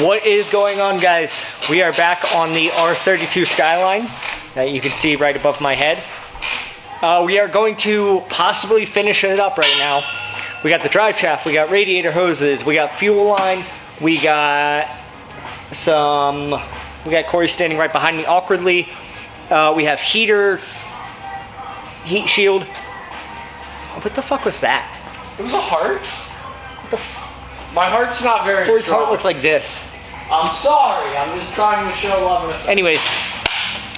What is going on, guys? We are back on the R32 Skyline that you can see right above my head. We are going to possibly finish it up right now. We got the drive shaft, we got radiator hoses, we got fuel line, we got Corey standing right behind me awkwardly. We have heat shield. What the fuck was that? It was a heart. What the My heart's not very Corey's strong. heart looks like this. I'm sorry, I'm just trying to show love and affection. Anyways,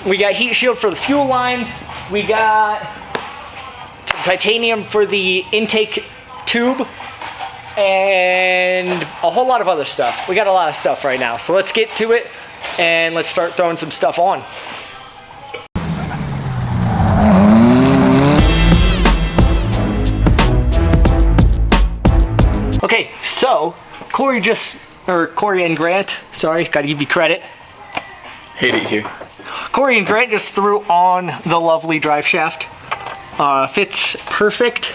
we got heat shield for the fuel lines. We got some titanium for the intake tube and a whole lot of other stuff. We got a lot of stuff right now. So let's get to it and let's start throwing some stuff on. Okay, so Corey and Grant, sorry, gotta give you credit. Hate it here. Corey and Grant just threw on the lovely drive shaft. Fits perfect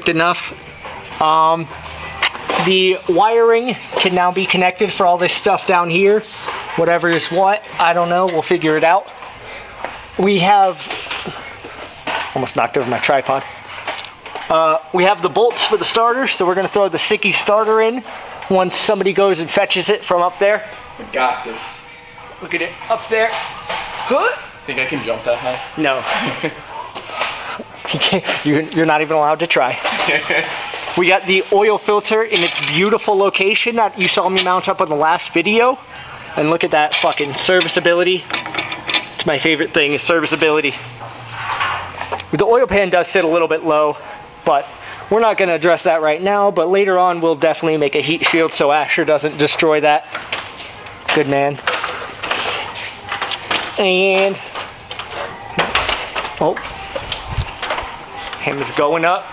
enough. The wiring can now be connected for all this stuff down here. Whatever is what, I don't know, we'll figure it out. We have, almost knocked over my tripod. We have the bolts for the starter, so we're gonna throw the Sikky starter in once somebody goes and fetches it from up there. I got this. Look at it up there. Huh? Think I can jump that high? No. You can't, you're not even allowed to try. We got the oil filter in its beautiful location that you saw me mount up on the last video. And look at that fucking serviceability. It's my favorite thing, is serviceability. The oil pan does sit a little bit low, but we're not going to address that right now, but later on we'll definitely make a heat shield so Asher doesn't destroy that. Good man. And, oh, him is going up.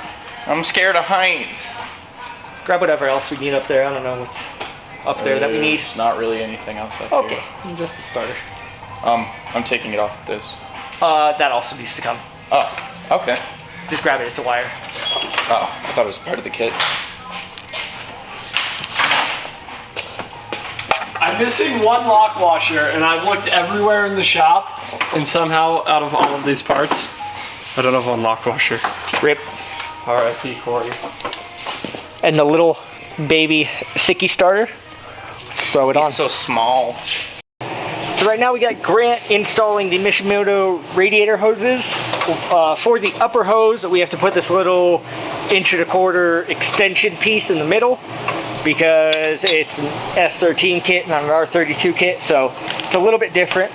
I'm scared of heights. Grab whatever else we need up there. I don't know what's up there that we need. There's not really anything else up Okay, here. just the starter. I'm taking it off this. That also needs to come. Oh, okay. Just grab it as the wire. Oh, I thought it was part of the kit. I'm missing one lock washer, and I've looked everywhere in the shop, and somehow out of all of these parts, I don't have one lock washer. Rip. R.I.P. Corey. And the little baby Sikky starter. Let's throw it on. It's so small. So right now we got Grant installing the Mishimoto radiator hoses. For the upper hose, we have to put this little 1.25" extension piece in the middle because it's an S13 kit, not an R32 kit, so it's a little bit different.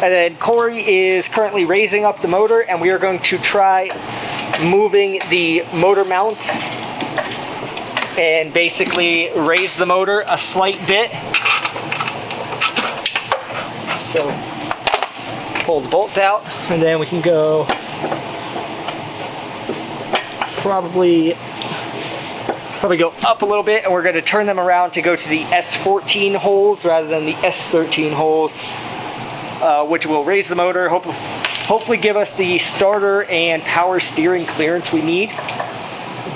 And then Corey is currently raising up the motor, and we are going to try moving the motor mounts and basically raise the motor a slight bit. So pull the bolt out, and then we can go probably go up a little bit, and we're going to turn them around to go to the S14 holes rather than the S13 holes, which will raise the motor, hopefully give us the starter and power steering clearance we need.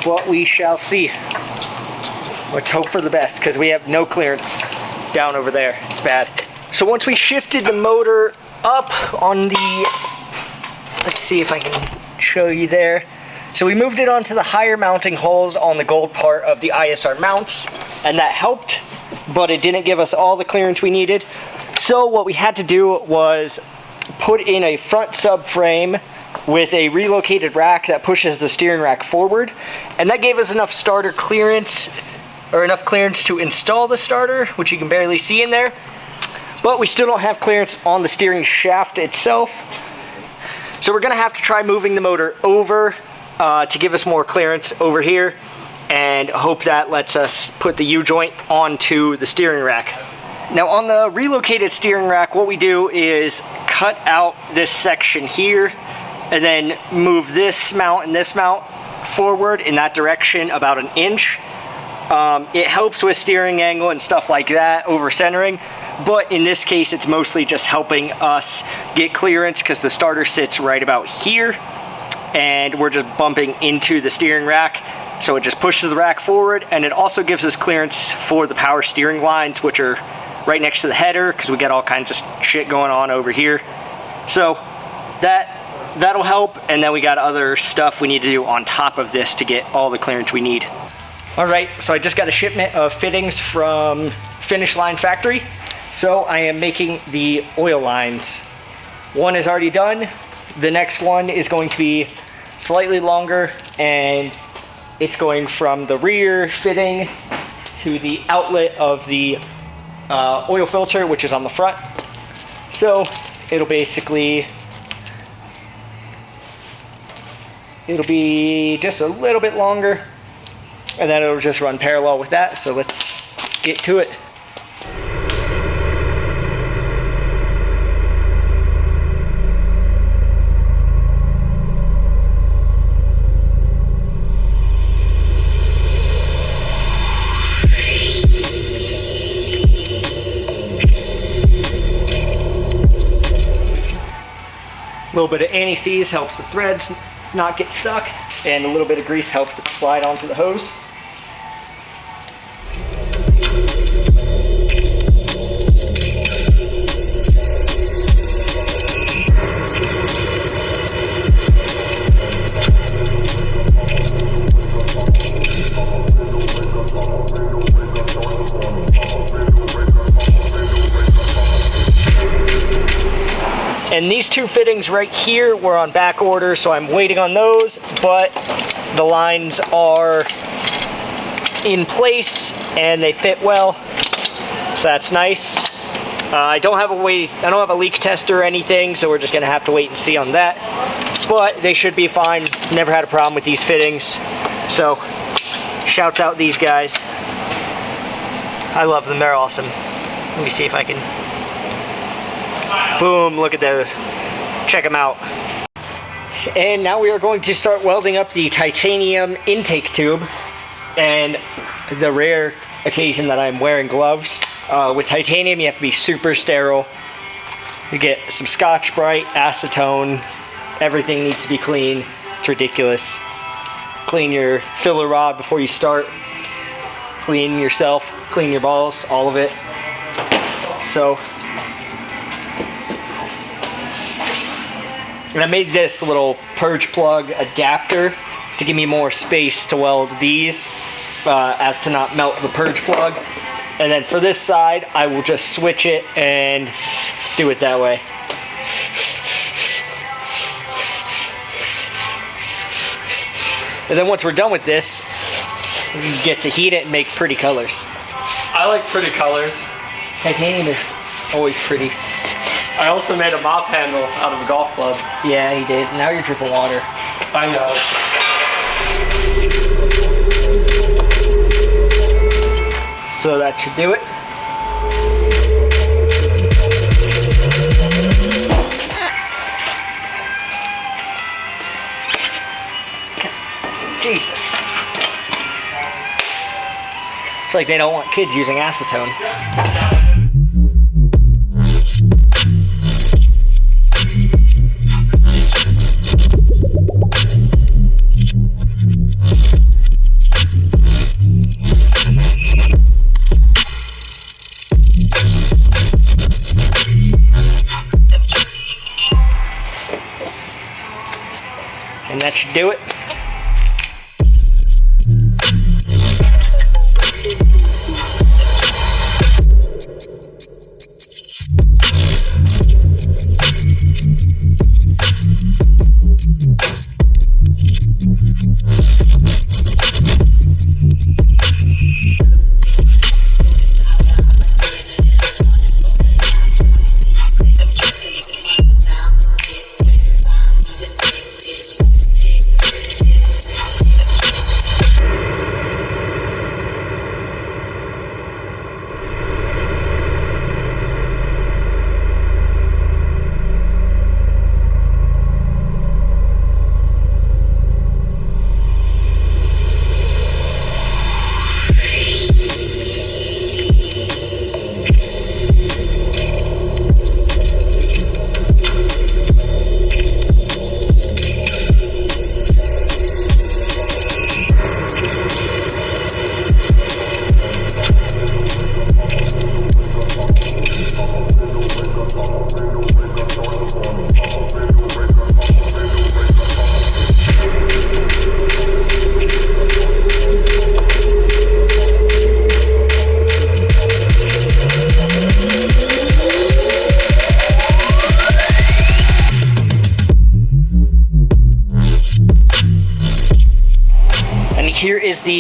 But we shall see. Let's hope for the best, because we have no clearance down over there. It's bad. So once we shifted the motor up on the, let's see if I can show you there. So we moved it onto the higher mounting holes on the gold part of the ISR mounts, and that helped, but it didn't give us all the clearance we needed. So what we had to do was put in a front subframe with a relocated rack that pushes the steering rack forward, and that gave us enough starter clearance, or enough clearance to install the starter, which you can barely see in there. But we still don't have clearance on the steering shaft itself. So we're gonna have to try moving the motor over to give us more clearance over here, and hope that lets us put the U-joint onto the steering rack. Now on the relocated steering rack, what we do is cut out this section here, and then move this mount and this mount forward in that direction about 1 inch. It helps with steering angle and stuff like that, over centering, but in this case it's mostly just helping us get clearance because the starter sits right about here and we're just bumping into the steering rack. so it just pushes the rack forward, and it also gives us clearance for the power steering lines, which are right next to the header, because we got all kinds of shit going on over here. So that'll help, and then we got other stuff we need to do on top of this to get all the clearance we need. All right, so I just got a shipment of fittings from Finish Line Factory. So I am making the oil lines. One is already done. The next one is going to be slightly longer, and it's going from the rear fitting to the outlet of the oil filter, which is on the front. So it'll be just a little bit longer, and then it'll just run parallel with that. So let's get to it. A little bit of anti-seize helps the threads not get stuck, and a little bit of grease helps it slide onto the hose. And these two fittings right here were on back order, so I'm waiting on those, but the lines are in place and they fit well, so that's nice. I don't have a leak tester or anything, so we're just gonna have to wait and see on that. But they should be fine. Never had a problem with these fittings, so shouts out these guys. I love them, they're awesome. Let me see if I can. Boom, look at those. Check them out. And now we are going to start welding up the titanium intake tube. And the rare occasion that I'm wearing gloves. With titanium, you have to be super sterile. You get some Scotch-Brite, acetone. Everything needs to be clean. It's ridiculous. Clean your filler rod before you start. Clean yourself, clean your balls, all of it. So, and I made this little purge plug adapter to give me more space to weld these as to not melt the purge plug. And then for this side, I will just switch it and do it that way. And then once we're done with this, we get to heat it and make pretty colors. I like pretty colors. Titanium is always pretty. I also made a mop handle out of a golf club. Yeah, he did. Now you're dripping water. I know. So that should do it. Jesus. It's like they don't want kids using acetone. And that should do it.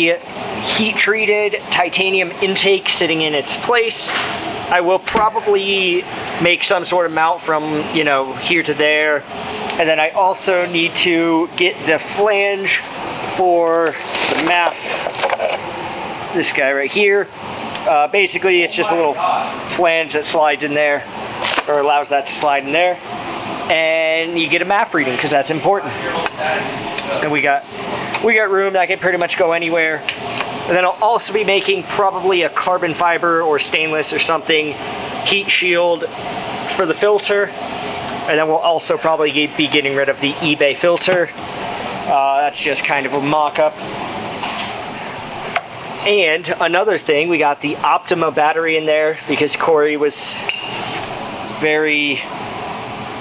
the heat-treated titanium intake sitting in its place. I will probably make some sort of mount from, you know, here to there. And then I also need to get the flange for the MAF. This guy right here. Basically, it's just a little flange that slides in there, or allows that to slide in there. And you get a MAF reading, because that's important. And we got room that can pretty much go anywhere. And then I'll also be making probably a carbon fiber or stainless or something heat shield for the filter. And then we'll also probably be getting rid of the eBay filter. That's just kind of a mock-up. And another thing, we got the Optima battery in there because Corey was very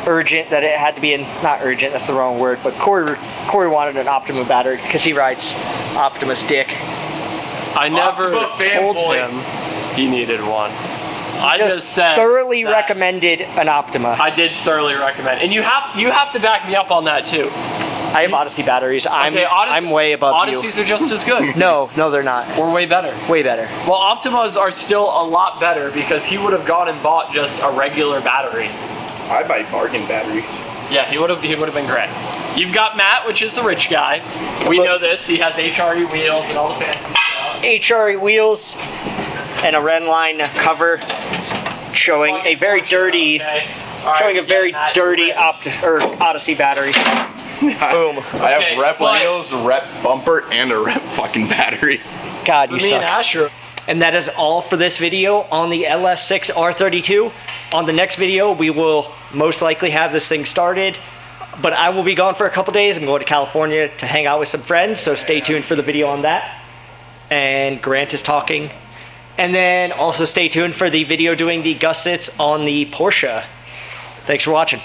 urgent that it had to be in, not urgent, that's the wrong word, but Corey wanted an Optima battery because he rides Optimus dick. I never told him he needed one. I just said thoroughly recommended an Optima. I did thoroughly recommend, and you have to back me up on that too. I have Odyssey batteries. I'm way above Odysseys you. are just as good. No, they're not. Or way better. Way better. Well, Optimas are still a lot better because he would have gone and bought just a regular battery. I buy bargain batteries. Yeah, he would have been great. You've got Matt, which is the rich guy. We know this. He has HRE wheels and all the fancy stuff. HRE wheels and a Redline cover showing a very dirty, Odyssey battery. Boom. I have rep wheels, rep bumper, and a rep fucking battery. God, you Me suck. and Asher. And that is all for this video on the LS6 R32. On the next video, we will most likely have this thing started, but I will be gone for a couple days. I'm going to California to hang out with some friends, so stay tuned for the video on that. And Grant is talking. And then also stay tuned for the video doing the gussets on the Porsche. Thanks for watching.